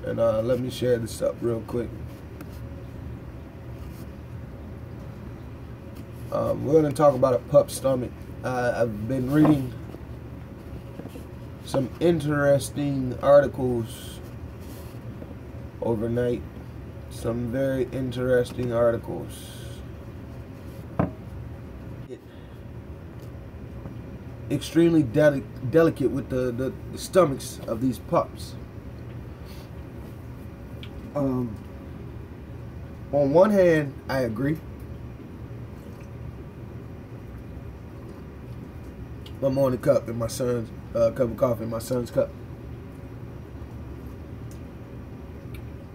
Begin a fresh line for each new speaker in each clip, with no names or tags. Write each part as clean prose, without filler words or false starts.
And let me share this up real quick. We're going to talk about a pup stomach. I've been reading some interesting articles overnight. Some very interesting articles. Extremely delicate with the stomachs of these pups. On one hand, I agree. My morning cup and my son's cup of coffee in my son's cup.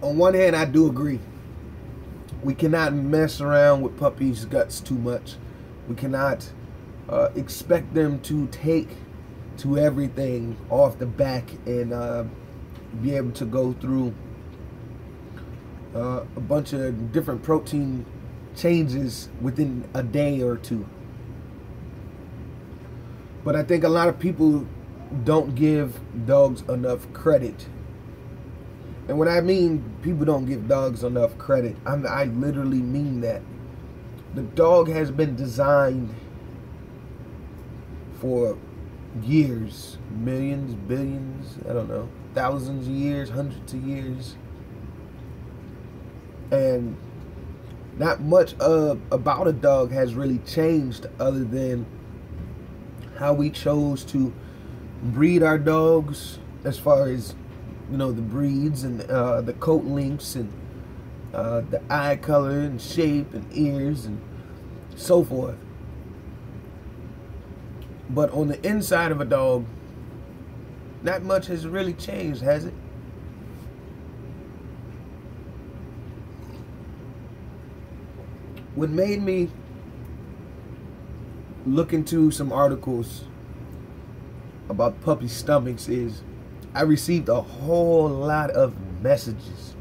On one hand, I do agree. We cannot mess around with puppies' guts too much. We cannot expect them to take to everything off the back and be able to go through a bunch of different protein changes within a day or two. But I think a lot of people don't give dogs enough credit. And when I mean people don't give dogs enough credit, I literally mean that. The dog has been designed for years, millions, billions, I don't know, thousands of years, hundreds of years. And not much about a dog has really changed other than how we chose to breed our dogs, as far as, you know, the breeds and the coat lengths and the eye color and shape and ears and so forth. But on the inside of a dog, not much has really changed, has it? What made me look into some articles about puppy stomachs is I received a whole lot of messages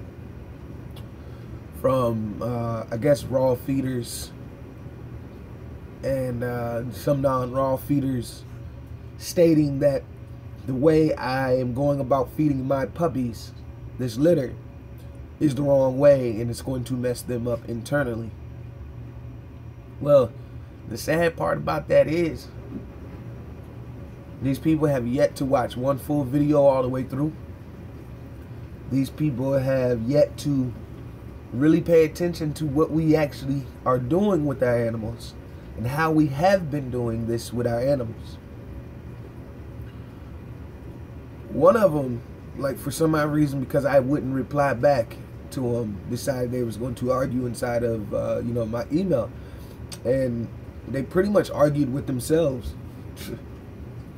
from I guess raw feeders and some non-raw feeders, stating that the way I am going about feeding my puppies, this litter, is the wrong way and it's going to mess them up internally. Well, the sad part about that is these people have yet to watch one full video all the way through. These people have yet to really pay attention to what we actually are doing with our animals and how we have been doing this with our animals. One of them, like, for some odd reason, because I wouldn't reply back to them, decided they was going to argue inside of you know, my email. And they pretty much argued with themselves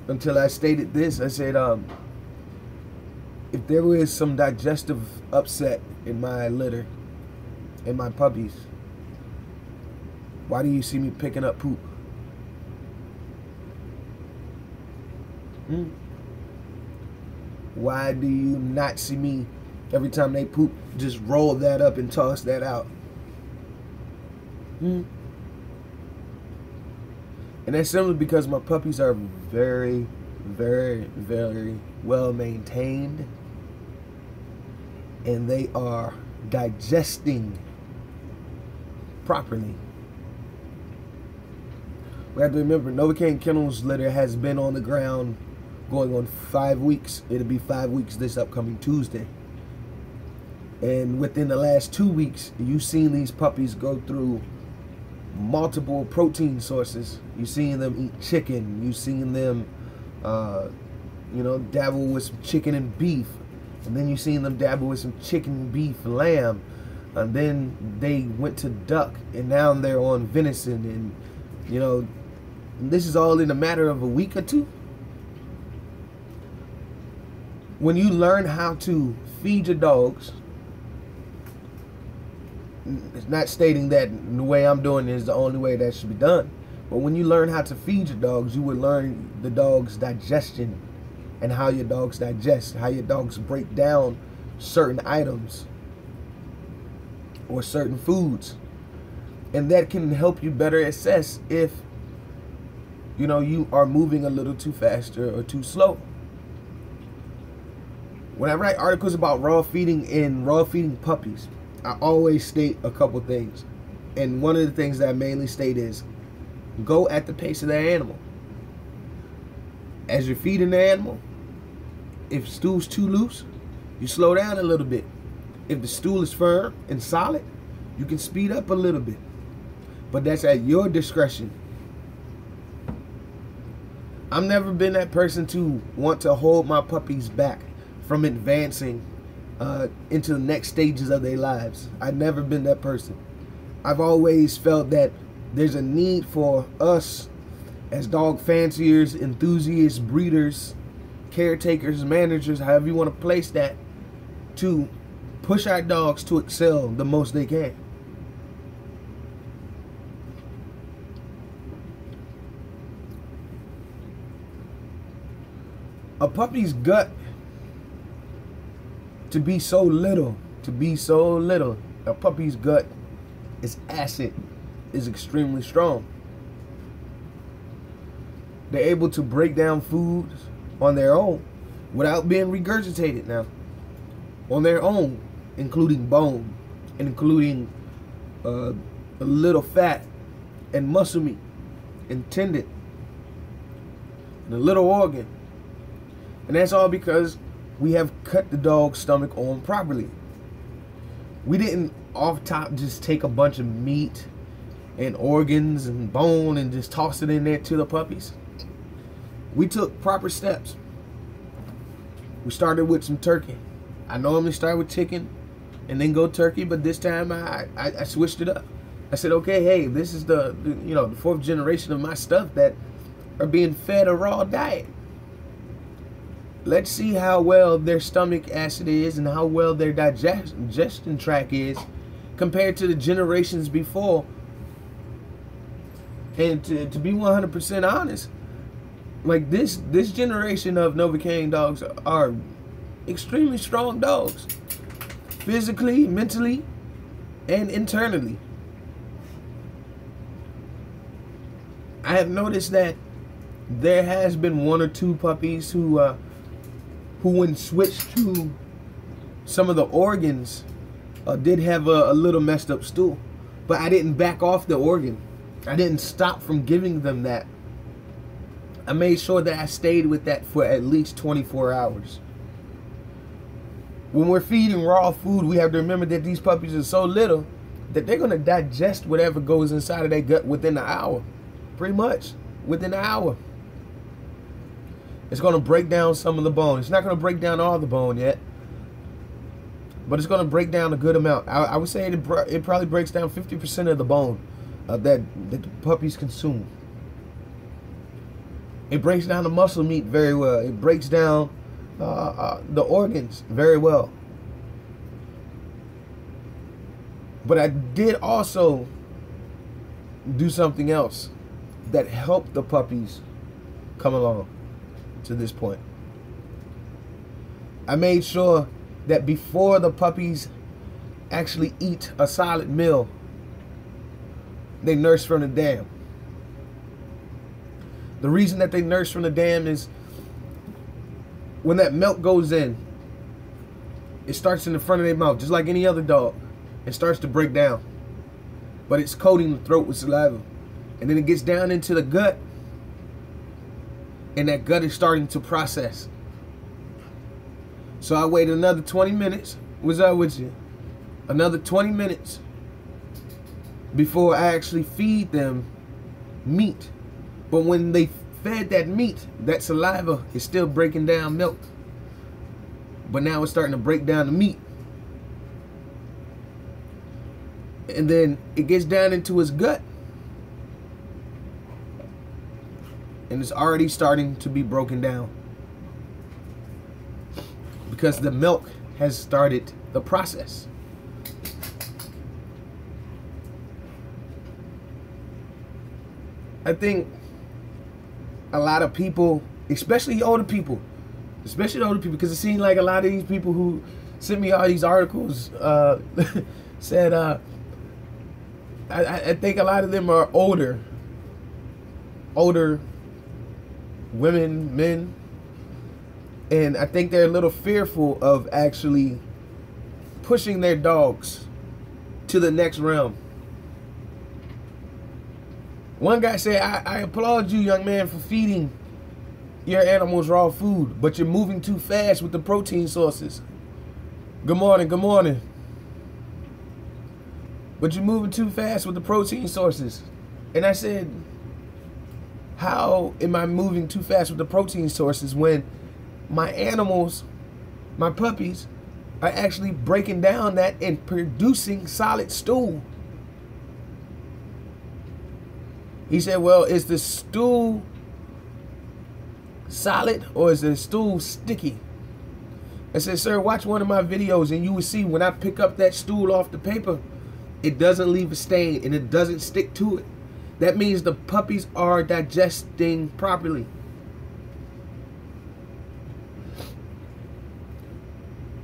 until I stated this. I said, if there was some digestive upset in my litter, in my puppies, why do you see me picking up poop? Why do you not see me, every time they poop, just roll that up and toss that out? And that's simply because my puppies are very, very, very well maintained, and they are digesting properly. We have to remember, NoVACAIN Kennels litter has been on the ground going on 5 weeks. It'll be 5 weeks this upcoming Tuesday. And within the last 2 weeks, you've seen these puppies go through multiple protein sources. You've seen them eat chicken. You've seen them, you know, dabble with some chicken and beef. And then you've seen them dabble with some chicken, beef, lamb. And then they went to duck. And now they're on venison. And, you know, this is all in a matter of a week or two. When you learn how to feed your dogs, it's not stating that the way I'm doing it is the only way that should be done. But when you learn how to feed your dogs, you will learn the dog's digestion and how your dogs digest, how your dogs break down certain items or certain foods. And that can help you better assess if, you know, you are moving a little too fast or too slow. When I write articles about raw feeding and raw feeding puppies, I always state a couple things. And one of the things that I mainly state is, go at the pace of the animal. As you're feeding the animal, if stool's too loose, you slow down a little bit. If the stool is firm and solid, you can speed up a little bit. But that's at your discretion. I've never been that person to want to hold my puppies back from advancing into the next stages of their lives. I've never been that person. I've always felt that there's a need for us as dog fanciers, enthusiasts, breeders, caretakers, managers, however you want to place that, to push our dogs to excel the most they can. A puppy's gut, to be so little, a puppy's gut is acid, is extremely strong. They're able to break down foods on their own without being regurgitated now. On their own, including bone, including a little fat and muscle meat and tendon and a little organ. And that's all because we have cut the dog's stomach on properly. We didn't off top just take a bunch of meat and organs and bone and just toss it in there to the puppies. We took proper steps. We started with some turkey. I normally start with chicken and then go turkey, but this time I switched it up. I said, okay, hey, this is the fourth generation of my stuff that are being fed a raw diet. Let's see how well their stomach acid is and how well their digestion tract is compared to the generations before. And to be 100% honest, like this generation of NoVACAIN dogs are extremely strong dogs, physically, mentally, and internally. I have noticed that there has been one or two puppies who when switched to some of the organs, did have a little messed up stool. But I didn't back off the organ. I didn't stop from giving them that. I made sure that I stayed with that for at least 24 hours. When we're feeding raw food, we have to remember that these puppies are so little that they're going to digest whatever goes inside of their gut within an hour. Pretty much within an hour. It's going to break down some of the bone. It's not going to break down all the bone yet, but it's going to break down a good amount. I would say it probably breaks down 50% of the bone that the puppies consume. It breaks down the muscle meat very well. It breaks down the organs very well. But I did also do something else that helped the puppies come along to this point. I made sure that before the puppies actually eat a solid meal, they nurse from the dam. The reason that they nurse from the dam is when that milk goes in, it starts in the front of their mouth, just like any other dog. It starts to break down, but it's coating the throat with saliva. And then it gets down into the gut, and that gut is starting to process. So I waited another 20 minutes. What's up with you? Another 20 minutes before I actually feed them meat. But when they fed that meat, that saliva is still breaking down milk. But now it's starting to break down the meat. And then it gets down into his gut. And it's already starting to be broken down. Because the milk has started the process. I think a lot of people, especially older people, because it seems like a lot of these people who sent me all these articles said, I think a lot of them are older women, men, And I think they're a little fearful of actually pushing their dogs to the next realm. One guy said, I applaud you, young man, for feeding your animals raw food, but you're moving too fast with the protein sources. Good morning, good morning. But you're moving too fast with the protein sources. And I said, how am I moving too fast with the protein sources when my animals, my puppies, are actually breaking down that and producing solid stool? He said, well, is the stool solid or is the stool sticky? I said, sir, watch one of my videos and you will see when I pick up that stool off the paper, it doesn't leave a stain and it doesn't stick to it. That means the puppies are digesting properly.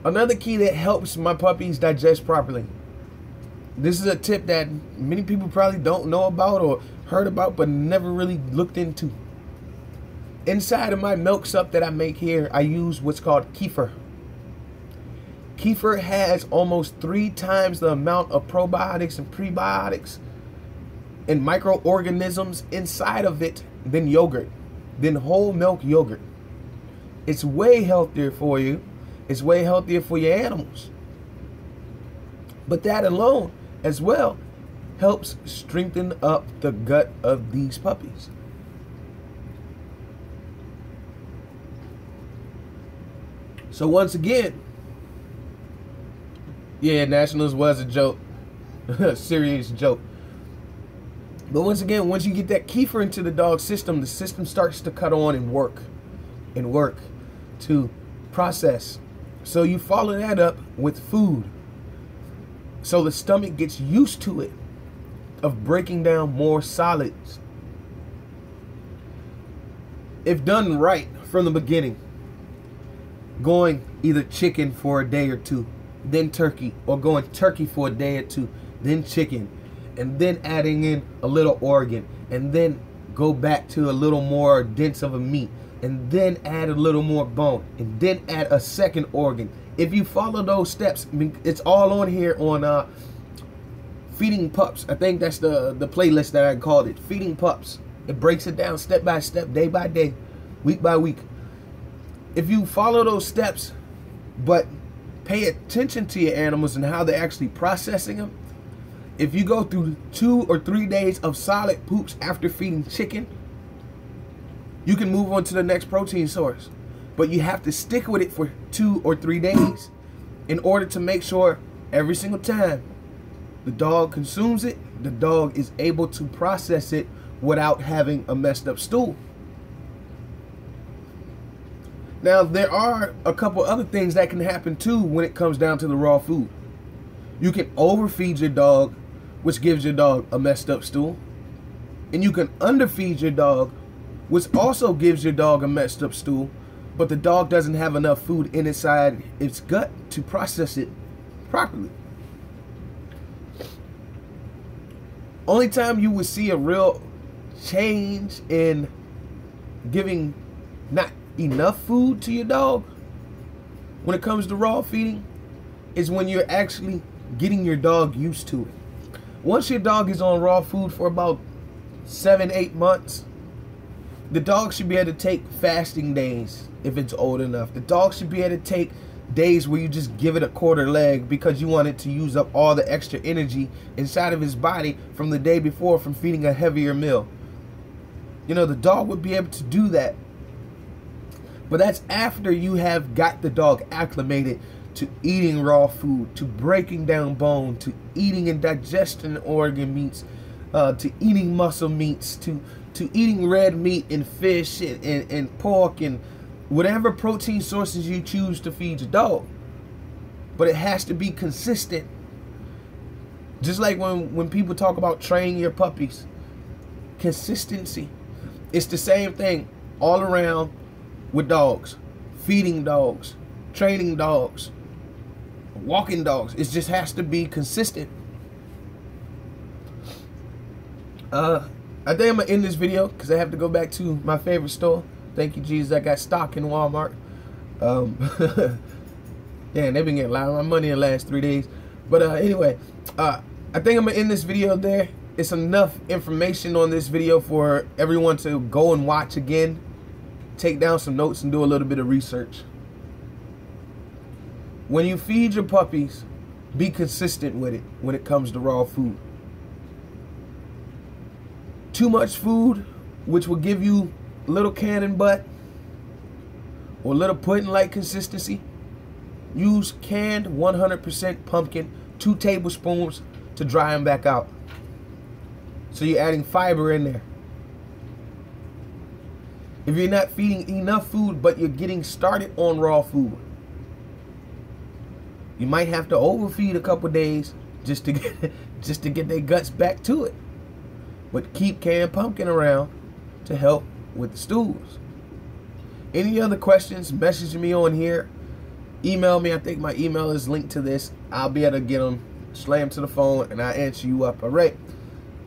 Another key that helps my puppies digest properly. This is a tip that many people probably don't know about or heard about but never really looked into. Inside of my milk sup that I make here, I use what's called kefir. Kefir has almost 3 times the amount of probiotics and prebiotics and microorganisms inside of it than yogurt, than whole milk yogurt. It's way healthier for you. It's way healthier for your animals. But that alone as well helps strengthen up the gut of these puppies. So once again, yeah, Nationals was a joke, a serious joke. But once again, once you get that kefir into the dog system, the system starts to cut on and work to process. So you follow that up with food. So the stomach gets used to it, of breaking down more solids. If done right from the beginning, going either chicken for a day or two, then turkey, or going turkey for a day or two, then chicken, and then adding in a little organ, and then go back to a little more dense of a meat, and then add a little more bone, and then add a second organ. If you follow those steps, I mean, it's all on here on Feeding Pups. I think that's the playlist that I called it, Feeding Pups. It breaks it down step by step, day by day, week by week. If you follow those steps, but pay attention to your animals and how they're actually processing them, if you go through 2 or 3 days of solid poops after feeding chicken, you can move on to the next protein source. But you have to stick with it for 2 or 3 days in order to make sure every single time the dog consumes it, the dog is able to process it without having a messed up stool. Now, there are a couple other things that can happen too when it comes down to the raw food. You can overfeed your dog, which gives your dog a messed up stool. And you can underfeed your dog, which also gives your dog a messed up stool, but the dog doesn't have enough food inside its gut to process it properly. Only time you would see a real change in giving not enough food to your dog when it comes to raw feeding is when you're actually getting your dog used to it. Once your dog is on raw food for about 7-8 months, the dog should be able to take fasting days if it's old enough. The dog should be able to take days where you just give it a quarter leg because you want it to use up all the extra energy inside of his body from the day before from feeding a heavier meal. You know, the dog would be able to do that. But that's after you have got the dog acclimated to eating raw food, to breaking down bone, to eating and digesting organ meats, to eating muscle meats, to eating red meat and fish and pork and whatever protein sources you choose to feed your dog. But it has to be consistent. Just like when people talk about training your puppies, consistency. It's the same thing all around with dogs, feeding dogs, training dogs, walking dogs. It just has to be consistent. I think I'm gonna end this video because I have to go back to my favorite store. Thank you, Jesus. I got stock in Walmart. Damn, they've been getting a lot of my money in the last 3 days. But anyway, I think I'm gonna end this video there. It's enough information on this video for everyone to go and watch again, take down some notes, and do a little bit of research. When you feed your puppies, be consistent with it when it comes to raw food. Too much food, which will give you little cannon butt or little pudding-like consistency, use canned 100% pumpkin, 2 tablespoons to dry them back out. So you're adding fiber in there. If you're not feeding enough food, but you're getting started on raw food, you might have to overfeed a couple days just to get their guts back to it. But keep canned pumpkin around to help with the stools. Any other questions, message me on here. Email me. I think my email is linked to this. I'll be able to get them, slam to the phone, and I'll answer you up. All right.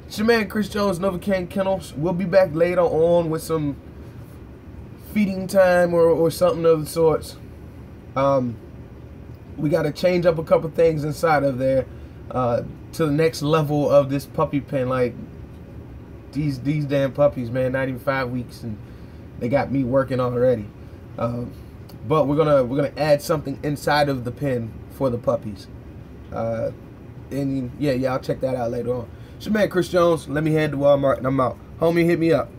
It's your man, Chris Jones, NoVACAIN Kennels. We'll be back later on with some feeding time or something of the sorts. We got to change up a couple things inside of there to the next level of this puppy pen. Like these damn puppies, man, not even 5 weeks, and they got me working already. But we're gonna add something inside of the pen for the puppies. And yeah, I'll check that out later on. It's your man, Chris Jones. Let me head to Walmart and I'm out. Homie, hit me up.